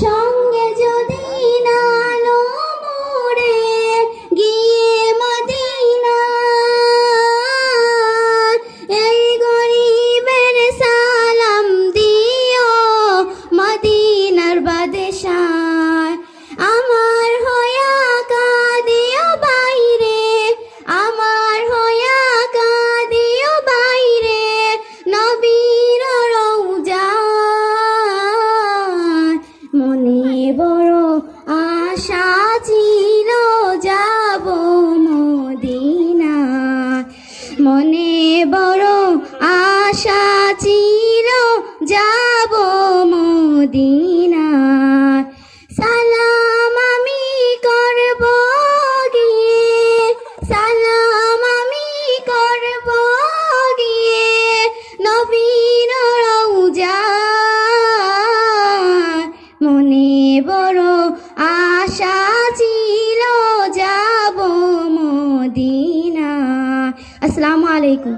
সঙ্গে যদি নালো মোরে গিয়ে মদিনা, এই গরিবের সালাম দিও মদিনার বাদশাহ। আমার হয়া কাঁদিও বাইরে, আমার হয়া কাঁদিও বাইরে নবীর রওজায়। মনে বড় আশা ছিল যাব মদিনা, মনে বড় আশা ছিল যাব মদিনা। সালাম আমি করব গিয়ে, সালাম আমি করব গিয়ে নবীর রওজায়। মনে বড় আশা ছিল যাব মদিনা। আসসালামু আলাইকুম।